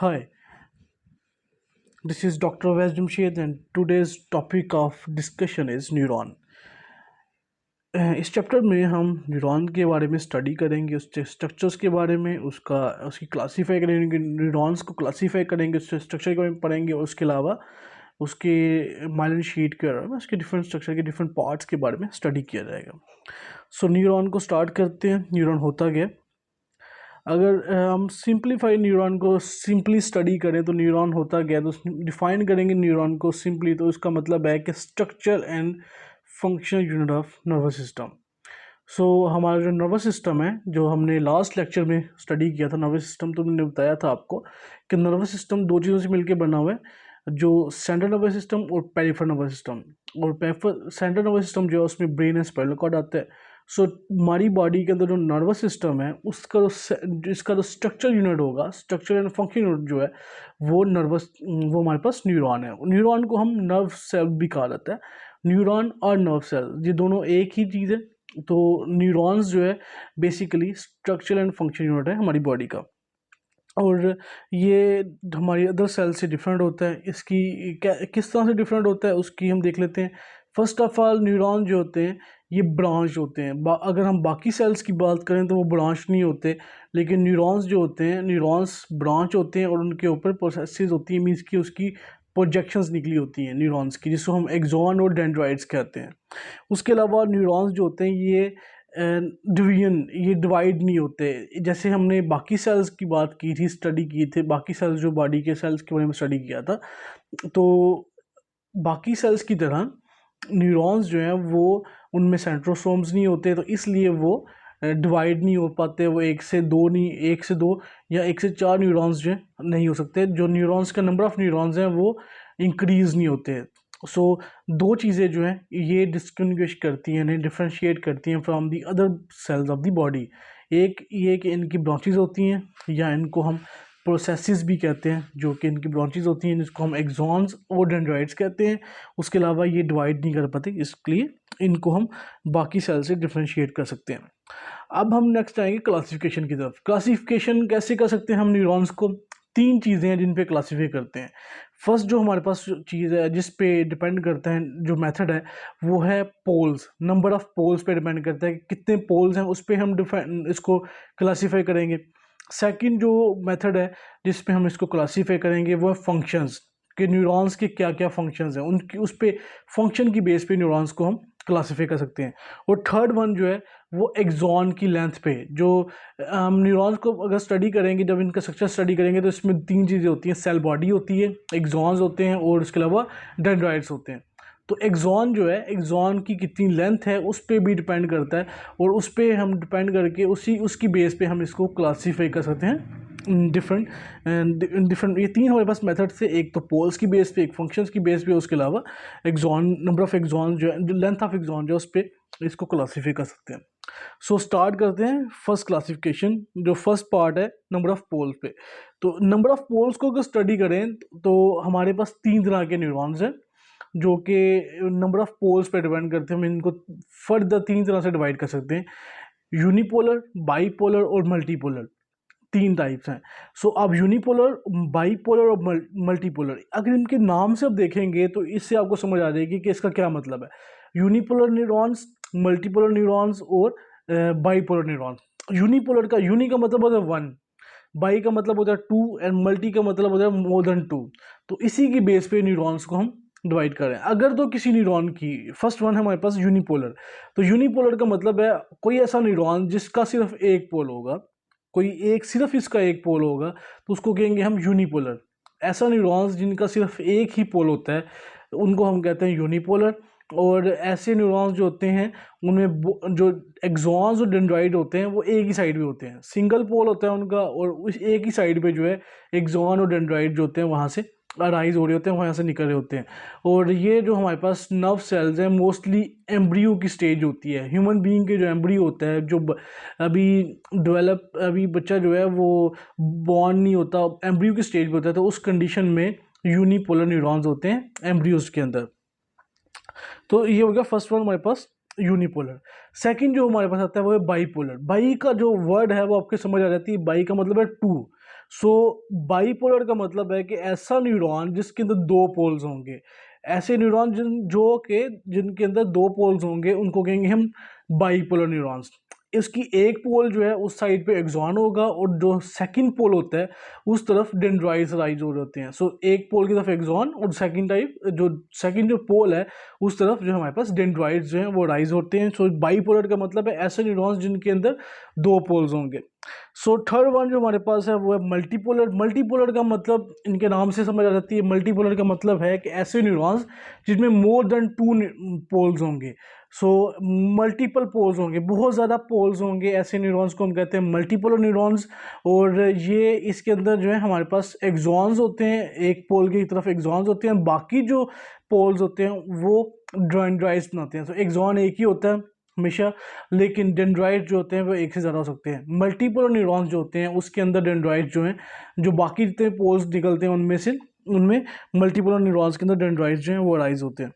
Hi, this is Dr. Wes Jamshed and today's topic of discussion is neuron. इस chapter में हम neuron के बारे में स्टडी करेंगे, उसके स्ट्रक्चर्स के बारे में, उसकी क्लासीफाई करेंगे, न्यूरॉन्स को क्लासीफाई करेंगे, उसके स्ट्रक्चर के बारे में पढ़ेंगे और उसके अलावा उसके माइलिन शीट के बारे में, उसके डिफरेंट स्ट्रक्चर के डिफरेंट पार्ट्स के बारे में स्टडी किया जाएगा। सो न्यूरॉन को स्टार्ट करते हैं। न्यूरॉन होता क्या? अगर हम सिंप्लीफाई न्यूरॉन को सिंपली स्टडी करें तो न्यूरॉन होता क्या, तो डिफाइन करेंगे न्यूरॉन को सिंपली, तो इसका मतलब है कि structure and functional unit of nervous system. So हमारा जो नर्वस सिस्टम है, जो हमने लास्ट लेक्चर में स्टडी किया था नर्वस सिस्टम, तो मैंने बताया था आपको कि नर्वस सिस्टम दो चीज़ों से मिलकर बना हुआ है, जो सेंट्रल नर्वस सिस्टम और पेरिफेरल नर्वस सिस्टम। और सेंट्रल नर्वस सिस्टम जो है उसमें ब्रेन एंड स्पाइनल कॉर्ड आता है। सो हमारी बॉडी के अंदर जो नर्वस सिस्टम है उसका जिसका जो स्ट्रक्चर यूनिट होगा, स्ट्रक्चर एंड फंक्शन यूनिट जो है वो हमारे पास न्यूरॉन है। न्यूरॉन को हम नर्व सेल भी कहा जाता है। न्यूरॉन और नर्व सेल ये दोनों एक ही चीज़ है। तो न्यूरॉन्स जो है basically structure and function unit है हमारी बॉडी का, और ये हमारी अदर सेल से डिफरेंट होता है। इसकी किस तरह से डिफरेंट होता है उसकी हम देख लेते हैं। फर्स्ट ऑफ ऑल, न्यूरॉन जो होते हैं ये ब्रांच होते हैं। अगर हम बाकी सेल्स की बात करें तो वो ब्रांच नहीं होते, लेकिन न्यूरॉन्स जो होते हैं, न्यूरॉन्स ब्रांच होते हैं और उनके ऊपर प्रोसेसेस होती हैं, मीन्स की उसकी प्रोजेक्शंस निकली होती हैं न्यूरॉन्स की, जिसको हम एक्सॉन और डेंड्राइट्स कहते हैं। उसके अलावा न्यूरॉन्स जो होते हैं ये डिवीजन, ये डिवाइड नहीं होते। जैसे हमने बाकी सेल्स की बात की थी, स्टडी की थी, बाकी सेल्स जो बॉडी के सेल्स के बारे में स्टडी किया था, तो बाकी सेल्स की तरह न्यूरॉन्स जो हैं वो उनमें सेंट्रोसोम्स नहीं होते, तो इसलिए वो डिवाइड नहीं हो पाते। वो एक से दो नहीं, एक से दो या एक से चार न्यूरॉन्स जो नहीं हो सकते। जो न्यूरॉन्स का नंबर ऑफ न्यूरॉन्स हैं वो इंक्रीज़ नहीं होते। सो दो चीज़ें जो हैं ये डिस्टिंग्विश करती हैं, इन्हें डिफ्रेंशिएट करती हैं from the other sales of the body. एक ये कि इनकी ब्रांचेस होती हैं, या इनको हम प्रोसेसेस भी कहते हैं, जो कि इनकी ब्रांचेस होती हैं, जिसको हम एक्सॉन्स और डेंड्राइट्स कहते हैं। उसके अलावा ये डिवाइड नहीं कर पाते, इसलिए इनको हम बाकी सेल से डिफ्रेंशिएट कर सकते हैं। अब हम नेक्स्ट आएंगे क्लासिफिकेशन की तरफ। क्लासिफिकेशन कैसे कर सकते हैं हम न्यूरॉन्स को? तीन चीज़ें हैं जिन पे क्लासीफाई करते हैं। फर्स्ट जो हमारे पास चीज़ है जिस पे डिपेंड करता है, जो मेथड है वो है पोल्स। नंबर ऑफ पोल्स पे डिपेंड करता है कि कितने पोल्स हैं, उस पे हम इसको क्लासीफाई करेंगे। सेकंड जो मेथड है जिस पे हम इसको क्लासीफाई करेंगे वो है फंक्शंस, कि न्यूरॉन्स के क्या क्या फंक्शंस हैं, उनकी उस पे फंक्शन की बेस पे न्यूरॉन्स को हम क्लासीफाई कर सकते हैं। और थर्ड वन जो है वो एक्सॉन की लेंथ पे, जो हम न्यूरॉन्स को अगर स्टडी करेंगे, जब इनका स्ट्रक्चर स्टडी करेंगे, तो इसमें तीन चीज़ें होती हैं। सेल बॉडी होती है, एक्सॉन्स होते हैं और उसके अलावा डेंड्राइट्स होते हैं। तो एक्सॉन जो है, एक्सॉन की कितनी लेंथ है उस पर भी डिपेंड करता है, और उस पर हम डिपेंड करके उसकी बेस पे हम इसको क्लासीफाई कर सकते हैं डिफरेंट डिफरेंट। ये तीन हमारे पास मेथड से, एक तो पोल्स की बेस पे, एक फंक्शंस की बेस पे, उसके अलावा एक्सॉन, नंबर ऑफ एक्सॉन जो है, जो लेंथ ऑफ एक्सॉन जो है, उस पर इसको क्लासीफाई कर सकते हैं। सो स्टार्ट करते हैं फर्स्ट क्लासिफिकेशन। जो फर्स्ट पार्ट है नंबर ऑफ पोल्स पे, तो नंबर ऑफ पोल्स को अगर स्टडी करें तो हमारे पास तीन तरह के न्यूरॉन्स हैं जो कि नंबर ऑफ पोल्स पे डिपेंड करते हैं। हम इनको फर्दर तीन तरह से डिवाइड कर सकते हैं: यूनिपोलर, बाईपोलर और मल्टीपोलर। तीन टाइप्स हैं। सो अब यूनिपोलर, बाईपोलर और मल्टीपोलर, अगर इनके नाम से आप देखेंगे तो इससे आपको समझ आ जाएगी कि इसका क्या मतलब है। यूनिपोलर न्यूरॉन्स, मल्टीपोलर न्यूरॉन्स और बाईपोलर न्यूरॉन्स। यूनिपोलर का, यूनि का मतलब होता है वन, बाई का मतलब होता है टू, एंड मल्टी का मतलब होता है मोर देन टू। तो इसी की बेस पे न्यूरॉन्स को हम डिवाइड करें। अगर तो किसी न्यूरॉन की, फर्स्ट वन है हमारे पास यूनिपोलर, तो यूनिपोलर का मतलब है कोई ऐसा न्यूरॉन जिसका सिर्फ एक पोल होगा, कोई एक, सिर्फ इसका एक पोल होगा, तो उसको कहेंगे हम यूनिपोलर। ऐसा न्यूरॉन्स जिनका सिर्फ एक ही पोल होता है उनको हम कहते हैं यूनिपोलर। और ऐसे न्यूरॉन्स जो होते हैं उनमें जो एक्सॉन्स और डेंड्राइट होते हैं वो एक ही साइड पे होते हैं, सिंगल पोल होता है उनका, और उस एक ही साइड पे जो है एक्सॉन और डेंड्राइट जो होते हैं वहाँ से अराइज हो रहे होते हैं, वहाँ से निकल रहे होते हैं। और ये जो हमारे पास नर्व सेल्स हैं मोस्टली एम्ब्रियो की स्टेज होती है। ह्यूमन बीइंग के जो एम्ब्रियो होता है, जो अभी डेवलप, अभी बच्चा जो है वो बॉर्न नहीं होता, एम्ब्रियो की स्टेज पे होता है, तो उस कंडीशन में यूनिपोलर न्यूरॉन्स होते हैं एम्ब्रियोज के अंदर। तो ये हो गया फर्स्ट वन हमारे पास यूनिपोलर। सेकंड जो हमारे पास आता है वो है बाईपोलर। बाई का जो वर्ड है वो आपके समझ आ जाती है, बाई का मतलब है टू। सो बाईपोलर का मतलब है कि ऐसा न्यूरॉन जिसके अंदर दो पोल्स होंगे। ऐसे न्यूरॉन जिनके अंदर दो पोल्स होंगे उनको कहेंगे हम बाईपोलर न्यूरॉन्स। इसकी एक पोल जो है उस साइड पे एक्सॉन होगा और जो सेकंड पोल होता है उस तरफ डेंड्राइट्स राइज हो रहे होते हैं। सो एक पोल की तरफ एक्सॉन और सेकंड जो पोल है उस तरफ जो हमारे पास डेंड्राइट्स जो हैं वो राइज होते हैं। सो बाईपोलर का मतलब है ऐसे न्यूरॉन्स जिनके अंदर दो पोल्स होंगे। सो थर्ड वन जो हमारे पास है वो है मल्टीपोलर। मल्टीपोलर का मतलब इनके नाम से समझ आ जाती है। मल्टीपोलर का मतलब है कि ऐसे न्यूरॉन्स जिसमें मोर देन टू पोल्स होंगे। सो मल्टीपल पोल्स होंगे, बहुत ज़्यादा पोल्स होंगे, ऐसे न्यूरॉन्स को हम कहते हैं मल्टीपोलर न्यूरॉन्स। और ये इसके अंदर जो है हमारे पास एक्सॉन्स होते हैं, एक पोल की तरफ एक्सॉन्स होते हैं, बाकी जो पोल्स होते हैं वो डेंड्राइट्स बनाते हैं। सो एक्सॉन एक ही होता है हमेशा, लेकिन डेंड्राइट जो होते हैं वो एक से ज़्यादा हो सकते हैं। मल्टीपोलर न्यूरॉन्स जो होते हैं उसके अंदर डेंड्राइट जो हैं, जो बाकी जितने पोल्स निकलते हैं उनमें मल्टीपोलर न्यूरॉन्स के अंदर डेंड्राइट्स जो हैं वो राइज होते हैं।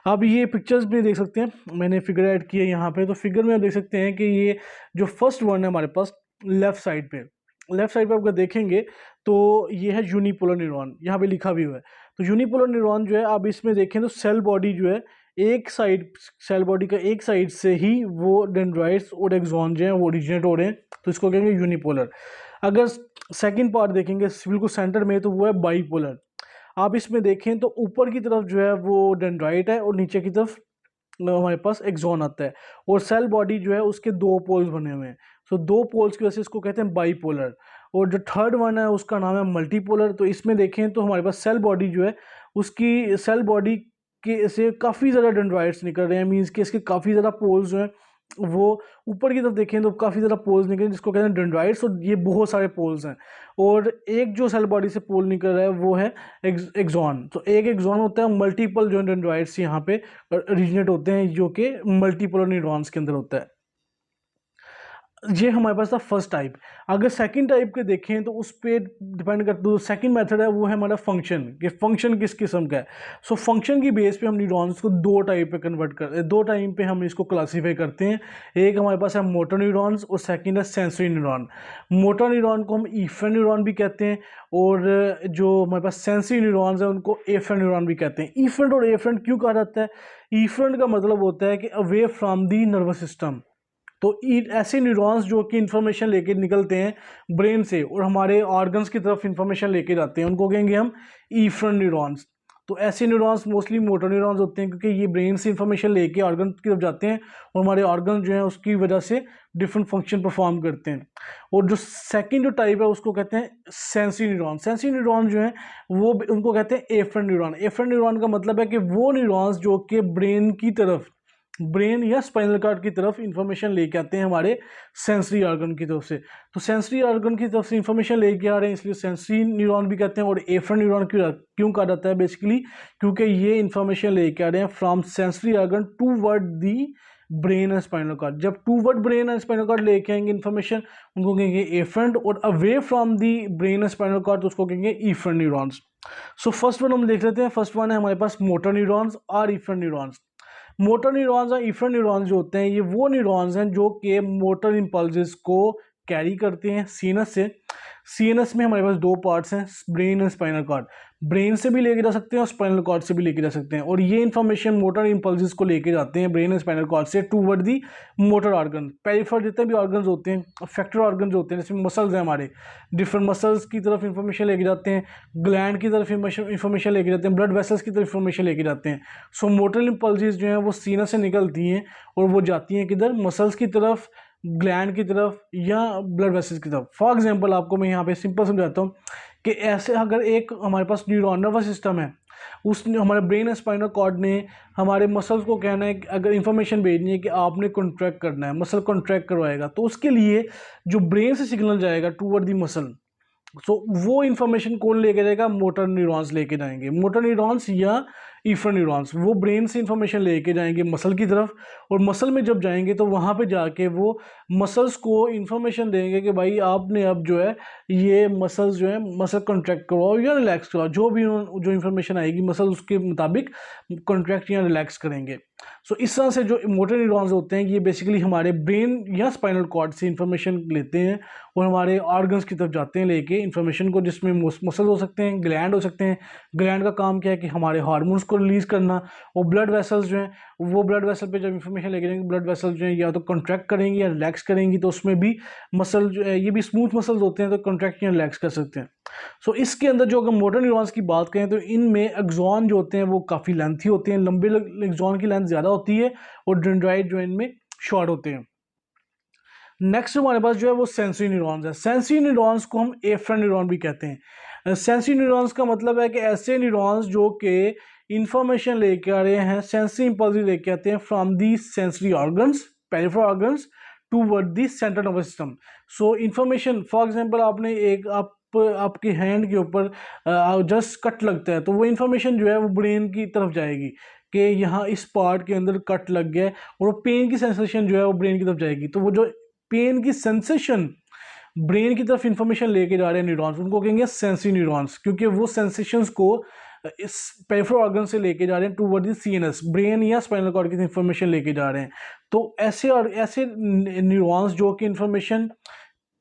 आप ये पिक्चर्स भी देख सकते हैं, मैंने फिगर ऐड किया यहाँ पे। तो फिगर में आप देख सकते हैं कि ये जो फर्स्ट वन है हमारे पास लेफ्ट साइड पे आप अगर देखेंगे तो ये है यूनिपोलर न्यूरॉन, यहाँ पे लिखा भी हुआ है। तो यूनिपोलर न्यूरॉन जो है आप इसमें देखें तो सेल बॉडी जो है सेल बॉडी का एक साइड से ही वो डेंड्राइट्स और एक्सॉन जो है वो ओरिजिनेट हो रहे हैं, तो इसको कहेंगे यूनिपोलर। अगर सेकंड पार्ट देखेंगे बिल्कुल सेंटर में तो वो है बाईपोलर। आप इसमें देखें तो ऊपर की तरफ जो है वो डेंड्राइट है और नीचे की तरफ हमारे पास एक्सॉन आता है, और सेल बॉडी जो है उसके दो पोल्स बने हुए हैं। सो दो पोल्स की वजह से इसको कहते हैं बाईपोलर। और जो थर्ड वन है उसका नाम है मल्टीपोलर। तो इसमें देखें तो हमारे पास सेल बॉडी जो है उसकी सेल बॉडी के से काफ़ी ज़्यादा डेंड्राइट्स निकल रहे हैं, मीन्स कि इसके काफ़ी ज़्यादा पोल्स जो हैं वो ऊपर की तरफ देखें तो काफ़ी ज़्यादा पोल्स निकले जिसको कहते हैं डेंड्राइट्स, और ये बहुत सारे पोल्स हैं। और एक जो सेल बॉडी से पोल निकल रहा है वो है एक्सॉन। तो एक एक्सॉन होता है, मल्टीपल जो डेंड्राइट्स यहाँ पे ओरिजिनेट होते हैं जो कि मल्टीपोलर न्यूरॉन्स के अंदर होता है। ये हमारे पास था फर्स्ट टाइप। अगर सेकंड टाइप के देखें तो उस पर डिपेंड करता है। सेकंड मेथड है वो है हमारा फंक्शन, कि फंक्शन किस किस्म का है। सो फंक्शन की बेस पे हम न्यूरॉन्स को दो टाइप पे हम इसको क्लासीफाई करते हैं। एक हमारे पास है मोटर न्यूरॉन्स और सेकंड है सेंसरी न्यूरॉन। मोटर न्यूरॉन को हम इफेरेंट न्यूरॉन भी कहते हैं, और जो हमारे पास सेंसरी न्यूरॉन्स है उनको एफरेंट न्यूरॉन भी कहते हैं। इफेरेंट और एफरेंट क्यों कहा जाता है? इफरेंट का मतलब होता है कि away from the nervous system. तो ऐसे न्यूरॉन्स जो कि इंफॉर्मेशन लेके निकलते हैं ब्रेन से और हमारे ऑर्गन्स की तरफ इंफॉर्मेशन लेके जाते हैं, उनको कहेंगे हम इफरेंट न्यूरॉन्स। तो ऐसे न्यूरॉन्स मोस्टली मोटर न्यूरॉन्स होते हैं, क्योंकि ये ब्रेन से इंफॉर्मेशन लेके ऑर्गन की तरफ जाते हैं और हमारे ऑर्गन जो हैं उसकी वजह से डिफरेंट फंक्शन परफॉर्म करते हैं। और जो सेकंड जो टाइप है उसको कहते हैं सेंसरी न्यूरॉन। सेंसरी न्यूरॉन जो है वो उनको कहते हैं एफरेंट न्यूरॉन। एफरेंट न्यूरॉन का मतलब है कि वो न्यूरॉन्स जो कि ब्रेन या स्पाइनल कार्ड की तरफ इंफॉर्मेशन लेके आते हैं हमारे सेंसरी ऑर्गन की तरफ से। तो सेंसरी ऑर्गन की तरफ से इंफॉर्मेशन लेके आ रहे हैं, इसलिए सेंसरी न्यूरॉन भी कहते हैं। और एफरेंट न्यूरॉन क्यों कहा जाता है? बेसिकली क्योंकि ये इंफॉर्मेशन लेके आ रहे हैं from sensory organ toward the brain and spinal cord. जब toward brain and spinal cord लेके आएंगे इन्फॉर्मेशन, उनको कहेंगे एफरेंट, और away from the brain and spinal cord तो उसको कहेंगे efferent neurons. So first one हम देख लेते हैं। फर्स्ट वन है हमारे पास मोटर न्यूरॉन्स और इफरेंट न्यूरॉन्स। मोटर न्यूरॉन्स और इफरेंट न्यूरॉन्स जो होते हैं ये वो न्यूरॉन्स हैं जो कि मोटर इंपल्सेस को कैरी करते हैं सीएनएस से। सीएनएस में हमारे पास दो पार्ट्स हैं, brain and spinal card. Brain से भी लेके जा सकते हैं और स्पाइनल कार्ड से भी लेके जा सकते हैं, और ये इंफॉर्मेशन मोटर इंपल्सेस को लेके जाते हैं ब्रेन एंड स्पाइनल कार्ड से toward the motor organ. Peripheral जितने भी ऑर्गन्स होते हैं, अफेक्टेड ऑर्गन्स होते हैं, जैसे मसल्स हैं हमारे, डिफरेंट मसल्स की तरफ इंफॉर्मेशन लेके जाते हैं, ग्लैंड की तरफ इंफॉर्मेशन लेके जाते हैं, ब्लड वेसल्स की तरफ इंफॉर्मेशन लेके जाते हैं। सो मोटर इंपल्सेस जो हैं वो सीना से निकलती हैं और वो जाती हैं किधर? मसल्स की तरफ, ग्लैंड की तरफ या ब्लड वेसल्स की तरफ। फॉर एग्जांपल आपको मैं यहाँ पे सिंपल समझाता हूँ कि ऐसे अगर एक हमारे पास न्यूरॉन नर्वस सिस्टम है, उसने हमारे ब्रेन स्पाइनल कॉर्ड ने हमारे मसल्स को कहना है कि अगर इंफॉर्मेशन भेजनी है कि आपने कॉन्ट्रैक्ट करना है, मसल कॉन्ट्रैक्ट करवाएगा, तो उसके लिए जो ब्रेन से सिग्नल जाएगा टूवर्ड दी मसल, सो वो इन्फॉर्मेशन कौन लेके जाएगा? मोटर न्यूरॉन्स लेके जाएंगे। मोटर न्यूरॉन्स या इफर न्यूरॉन्स, वो ब्रेन से इंफॉर्मेशन लेके जाएंगे मसल की तरफ, और मसल में जब जाएंगे तो वहाँ पे जाके वो मसल्स को इंफॉर्मेशन देंगे कि भाई आपने अब जो है ये मसल्स जो है मसल कॉन्ट्रैक्ट करवाओ या रिलैक्स करवाओ, जो भी जो इंफॉर्मेशन आएगी मसल उसके मुताबिक कॉन्ट्रैक्ट या रिलैक्स करेंगे। सो इस तरह से जो मोटर न्यूरॉन्स होते हैं ये बेसिकली हमारे ब्रेन या स्पाइनल कॉर्ड से इंफॉर्मेशन लेते हैं और हमारे ऑर्गन्स की तरफ जाते हैं लेके इंफॉर्मेशन को, जिसमें मसल हो सकते हैं, ग्लैंड हो सकते हैं। ग्लैंड का काम क्या है कि हमारे हार्मोन्स को रिलीज़ करना, और ब्लड वेसल्स जो हैं वो ब्लड वेसल पे जब इंफॉर्मेशन लेके जाएंगे ब्लड वेसल जो है या तो कॉन्ट्रैक्ट करेंगी या रिलैक्स करेंगी, तो उसमें भी मसल जो है ये भी स्मूथ मसल्स होते हैं तो कॉन्ट्रैक्ट या रिलैक्स कर सकते हैं। सो इसके अंदर जो अगर मोटर न्यूरॉन्स की बात करें तो इनमें एक्सॉन जो होते हैं वो काफ़ी लेंथी होते हैं, लंबे एक्सॉन की लेंथ ज़्यादा होती है, और डेंड्राइट जो इनमें शॉर्ट होते हैं। नेक्स्ट हमारे पास जो है वो सेंसरी न्यूरॉन्स है। सेंसरी न्यूरॉन्स को हम एफरेंट न्यूरॉन भी कहते हैं। सेंसरी न्यूरॉन्स का मतलब है कि ऐसे न्यूरॉन्स जो कि इंफॉर्मेशन लेके आ रहे हैं, सेंसरी इंपल्स लेके आते हैं from the sensory organs, peripheral organs toward the central nervous system. So information for example आपने एक आपके हैंड के ऊपर जस्ट कट लगता है तो वो इंफॉर्मेशन जो है वो ब्रेन की तरफ जाएगी कि यहाँ इस पार्ट के अंदर कट लग गया है, और वो पेन की सेंसेशन जो है वो ब्रेन की तरफ जाएगी। तो वो जो पेन की सेंसेशन ब्रेन की तरफ इंफॉर्मेशन लेके जा रहे हैं न्यूरॉन्स, उनको कहेंगे सेंसरी न्यूरॉन्स, क्योंकि वो सेंसेशंस को इस पेरिफेरल ऑर्गन से लेके जा रहे हैं टूवर्ड द सीएनएस, ब्रेन या स्पाइनल कॉर्ड की इंफॉर्मेशन लेके जा रहे हैं। तो ऐसे और ऐसे न्यूरॉन्स जो कि इंफॉर्मेशन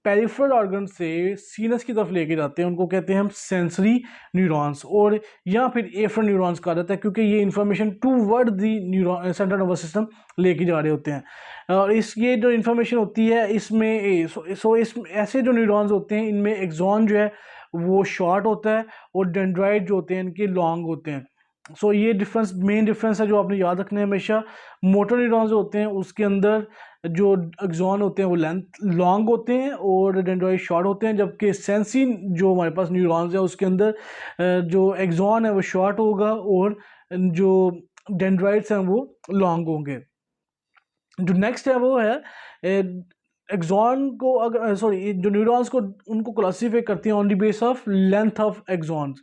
पेरिफेरल ऑर्गन से सीनस की तरफ लेके जाते हैं उनको कहते हैं हम सेंसरी न्यूरॉन्स, और या फिर एफरेंट न्यूरॉन्स कहा जाता है, क्योंकि ये information toward the neuron central nervous system लेके जा रहे होते हैं। और इस ये जो इंफॉर्मेशन होती है इसमें इस ऐसे जो न्यूरॉन्स होते हैं इनमें एक्सॉन जो है वो शॉर्ट होता है, और डेंड्राइट जो होते हैं इनके लॉन्ग होते हैं। ये डिफरेंस मेन डिफरेंस है जो आपने याद रखना है हमेशा। मोटर न्यूरॉन्स होते हैं उसके अंदर जो एक्सॉन होते हैं वो लेंथ लॉन्ग होते हैं और डेंड्राइट शॉर्ट होते हैं, जबकि सेंसी जो हमारे पास न्यूरॉन्स है उसके अंदर जो एक्सॉन है वो शॉर्ट होगा और जो डेंड्राइट्स हैं वो लॉन्ग होंगे। जो नेक्स्ट है वो है एक्सॉन को, अगर सॉरी जो न्यूरॉन्स को उनको क्लासीफाई करती हैं on the base of length of axons.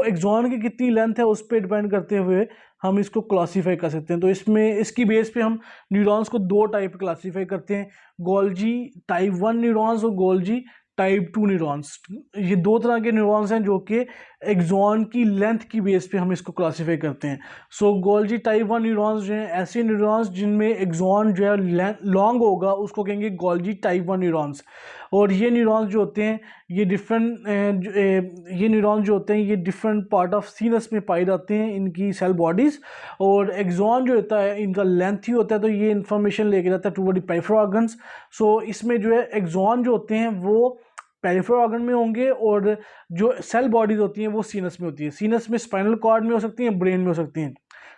Axon की कितनी लेंथ है उस पर डिपेंड करते हुए हम इसको क्लासीफाई कर सकते हैं। तो इसमें इसकी बेस पे हम न्यूरॉन्स को दो टाइप क्लासीफाई करते हैं, गोल्जी टाइप 1 न्यूरॉन्स और गोल्जी टाइप 2 न्यूरॉन्स। ये दो तरह के न्यूरॉन्स हैं जो कि एक्सॉन की लेंथ की बेस पे हम इसको क्लासीफाई करते हैं। गोल्जी टाइप 1 न्यूरॉन्स जो हैं ऐसे न्यूरॉन्स जिनमें एक्सॉन जो है लॉन्ग होगा उसको कहेंगे गोल्जी टाइप 1 न्यूरॉन्स। और ये न्यूरॉन्स जो होते हैं ये ये न्यूरॉन्स जो होते हैं ये डिफरेंट पार्ट ऑफ सीनस में पाए जाते हैं इनकी सेल बॉडीज़, और एक्सॉन जो होता है इनका लेंथ ही होता है तो ये इंफॉर्मेशन लेके जाता है टूवर्ड द पेरिफेरल ऑर्गन्स। इसमें जो है एक्सॉन जो होते हैं वो पेरिफेरल ऑर्गन में होंगे, और जो सेल बॉडीज होती हैं वो सीनस में होती है। सीनस में स्पाइनल कॉर्ड में हो सकती हैं, ब्रेन में हो सकती हैं।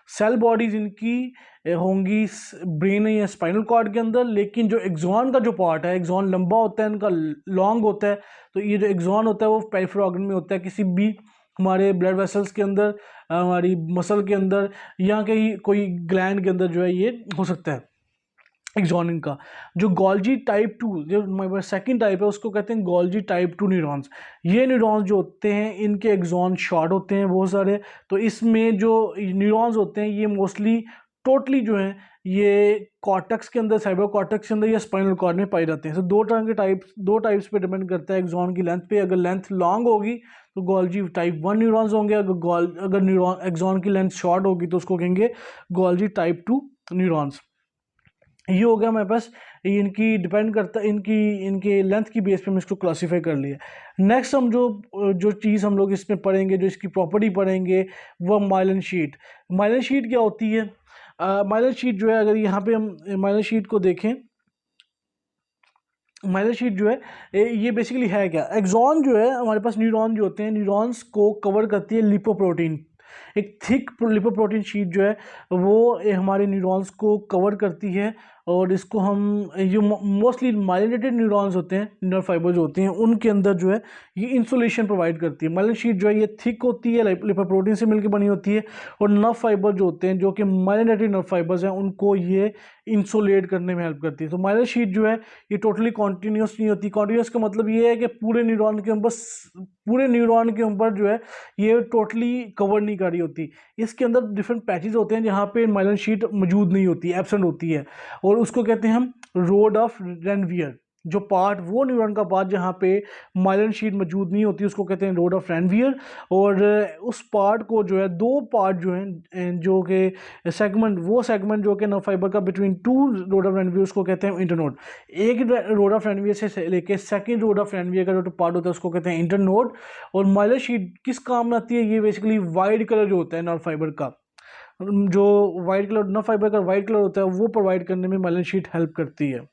सेल बॉडीज इनकी होंगी ब्रेन या स्पाइनल कॉर्ड के अंदर, लेकिन जो एक्सॉन का जो पार्ट है एक्सॉन लंबा होता है, इनका लॉन्ग होता है, तो ये जो एक्सॉन होता है वो पेरिफेरल ऑर्गन में होता है, किसी भी हमारे ब्लड वेसल्स के अंदर, हमारी मसल के अंदर, या कहीं कोई ग्लैंड के अंदर जो है ये हो सकता है एक्सॉन का। जो गोल्जी टाइप 2 जो हमारे पास सेकेंड टाइप है उसको कहते हैं गोल्जी टाइप 2 न्यूरॉन्स। ये न्यूरॉन्स जो होते हैं इनके एक्सॉन शॉर्ट होते हैं बहुत सारे, तो इसमें जो न्यूरॉन्स होते हैं ये मोस्टली टोटली जो हैं ये कॉर्टेक्स के अंदर, साइबर कॉर्टेक्स के अंदर या स्पाइनल कॉर्ड में पाए जाते हैं। दो तरह के दो टाइप्स पे डिपेंड करता है एक्सॉन की लेंथ पे। अगर लेंथ लॉन्ग होगी तो गोल्जी टाइप 1 न्यूरॉन्स होंगे, अगर न्यूरॉन एक्सॉन की लेंथ शॉर्ट होगी तो उसको कहेंगे गोल्जी टाइप 2 न्यूरॉन्स। ये हो गया हमारे पास, इनकी डिपेंड करता है इनके लेंथ की बेस पे हम इसको क्लासीफाई कर लिया। नेक्स्ट हम जो चीज़ हम लोग इसमें पढ़ेंगे, जो इसकी प्रॉपर्टी पढ़ेंगे वो माइलिन शीट। माइलिन शीट क्या होती है? माइलिन शीट जो है, अगर यहाँ पे हम माइलिन शीट को देखें, माइलिन शीट जो है ये बेसिकली है क्या, एक्सॉन जो है हमारे पास न्यूरॉन जो होते हैं न्यूरॉन्स को कवर करती है लिपोप्रोटीन। एक थिक लिपोप्रोटीन शीट जो है वो हमारे न्यूरॉन्स को कवर करती है, और इसको हम जो मोस्टली माइलिनेटेड न्यूरॉन्स होते हैं, नर्व फाइबर जो होते हैं, उनके अंदर जो है ये इंसुलेशन प्रोवाइड करती है। माइलिन शीट जो है ये थिक होती है, लिपोप्रोटीन से मिलकर बनी होती है, और नर्व फाइबर जो होते हैं, जो कि माइलिनेटेड नर्व फाइबर्स हैं, उनको ये इंसुलेट करने में हेल्प करती है। तो माइलिन शीट जो है ये टोटली कॉन्टिन्यूस नहीं होती। कॉन्टिन्यूस का मतलब ये है कि पूरे न्यूरॉन के ऊपर जो है ये टोटली कवर नहीं कर रही होती। इसके अंदर डिफरेंट पैचेज होते हैं जहाँ पे माइलिन शीट मौजूद नहीं होती, एब्सेंट होती है, और उसको कहते हैं हम रोड ऑफ रेनवियर। जो पार्ट, वो न्यूरॉन का पार्ट जहाँ पे माइलिन शीट मौजूद नहीं होती, उसको कहते हैं रोड ऑफ रेनवियर। और उस पार्ट को जो है, दो पार्ट जो हैं, जो कि सेगमेंट, वो सेगमेंट जो कि नर्व फाइबर का between two road of Ranvier, उसको कहते हैं इंटरनोड। एक रोड ऑफ रेनवियर से लेके सेकंड रोड ऑफ रेनवियर का जो पार्ट होता है उसको कहते हैं इंटरनोड। और माइलिन शीट किस काम में आती है? ये बेसिकली वाइट कलर जो होता है नर्व फाइबर का, जो वाइट कलर नर्व फाइबर का वाइट कलर होता है, वो प्रोवाइड करने में माइलिन शीट हेल्प करती है।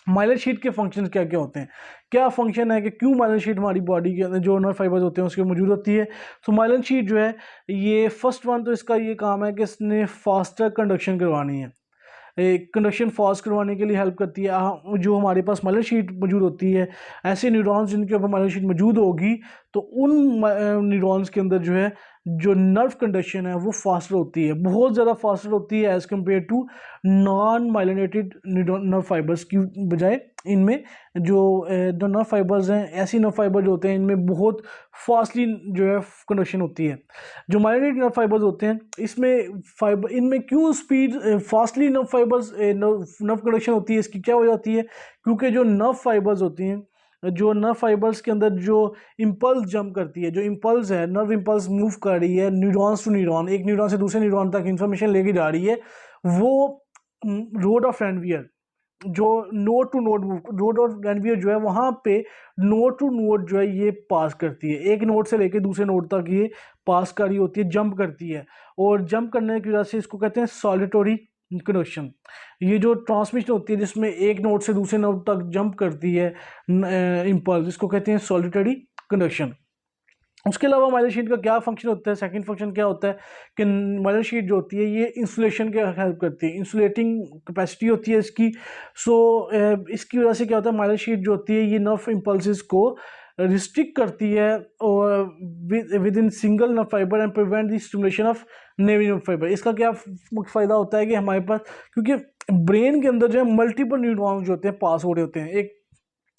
माइलिन शीट के फंक्शन क्या क्या होते हैं? क्या फंक्शन है कि क्यों माइलिन शीट हमारी बॉडी के अंदर, जो नर्व फाइबर्स होते हैं, उसके मौजूद होती है? तो माइलिन शीट जो है, ये फर्स्ट वन तो इसका ये काम है कि इसने फास्टर कंडक्शन करवानी है। कंडक्शन फास्ट करवाने के लिए हेल्प करती है। जो हमारे पास माइलिन शीट मौजूद होती है, ऐसे न्यूरॉन्स जिनके ऊपर माइलिन शीट मौजूद होगी, तो उन न्यूरॉन्स के अंदर जो है, जो नर्व कंडक्शन है वो फास्टर होती है, बहुत ज़्यादा फास्टर होती है as compare to non myelinated nerve fibres की बजाय। इनमें जो नर्व फाइबर्स हैं, ऐसी नर्व फाइबर जो होते हैं, इनमें बहुत फास्टली जो है कंडक्शन होती है। जो माइलिनेटेड नर्व फाइबर्स होते हैं, इनमें क्यों स्पीड फास्टली नर्व कंडक्शन होती है? इसकी क्या वजह होती है? क्योंकि जो नर्व फाइबर्स होती हैं, जो नर्व फाइबर्स के अंदर जो इम्पल्स जंप करती है, जो इम्पल्स है, नर्व इम्पल्स मूव कर रही है न्यूरॉन्स टू न्यूरॉन, एक न्यूरॉन से दूसरे न्यूरॉन तक इंफॉर्मेशन लेके जा रही है, वो रोड ऑफ रेनवियर, जो node to node move, road of Ranvier जो है, वहाँ पे नोड टू नोड जो है ये पास करती है, एक नोड से लेके दूसरे नोड तक ये पास कर रही होती है, जंप करती है। और जंप करने की वजह से इसको कहते हैं सॉलिटरी कंडक्शन। ये जो ट्रांसमिशन होती है, जिसमें एक नोड से दूसरे नोड तक जंप करती है इम्पल्स, इसको कहते हैं सॉलिटरी कंडक्शन। उसके अलावा माइलिन शीट का क्या फंक्शन होता है? सेकंड फंक्शन क्या होता है कि माइलिन शीट जो होती है ये इंसुलेशन के हेल्प करती है, इंसुलेटिंग कैपेसिटी होती है इसकी। सो इसकी वजह से क्या होता है, माइलिन शीट जो होती है ये नर्व इम्पल्सेस को रिस्ट्रिक्ट करती है और with in single nerve fibre and prevent the stimulation of neighbouring nerve fibre. इसका क्या मुख्य फ़ायदा होता है कि हमारे पास, क्योंकि ब्रेन के अंदर जो है मल्टीपल न्यूरॉन्स जो होते हैं पास हो रहे होते हैं,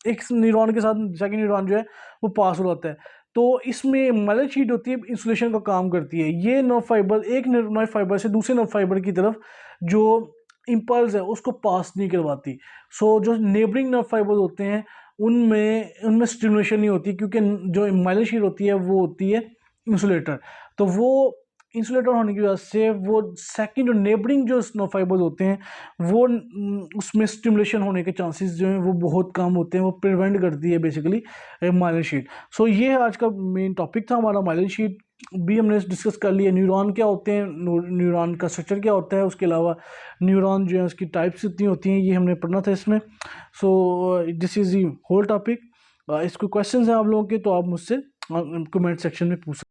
एक न्यूरॉन के साथ सेकंड न्यूरॉन जो है वो पास हो जाता है, तो इसमें माइलिन शीट होती है, इंसुलेशन का काम करती है। ये नर्व फाइबर एक नर्व फाइबर से दूसरे नर्व फाइबर की तरफ जो इम्पल्स है उसको पास नहीं करवाती। सो जो नेबरिंग नर्व फाइबर होते हैं उनमें स्टिमुलेशन नहीं होती, क्योंकि जो माइलिन शीट होती है वो होती है इंसुलेटर। तो वो इंसुलेटर होने की वजह से वो सेकंड जो नेबरिंग जो नर्व फाइबर्स होते हैं, वो उसमें स्टिमुलेशन होने के चांसेस जो हैं वो बहुत कम होते हैं, वो प्रिवेंट करती है बेसिकली माइलिन शीट। सो ये आज का मेन टॉपिक था हमारा, माइलिन शीट भी हमने डिस्कस कर लिया। न्यूरॉन क्या होते हैं, न्यूरॉन का स्ट्रक्चर क्या होता है, उसके अलावा न्यूरॉन जो है उसकी टाइप्स कितनी होती हैं, ये हमने पढ़ना था इसमें। So this is the whole topic. इसको क्वेश्चन हैं आप लोगों के, तो आप मुझसे कमेंट सेक्शन में पूछ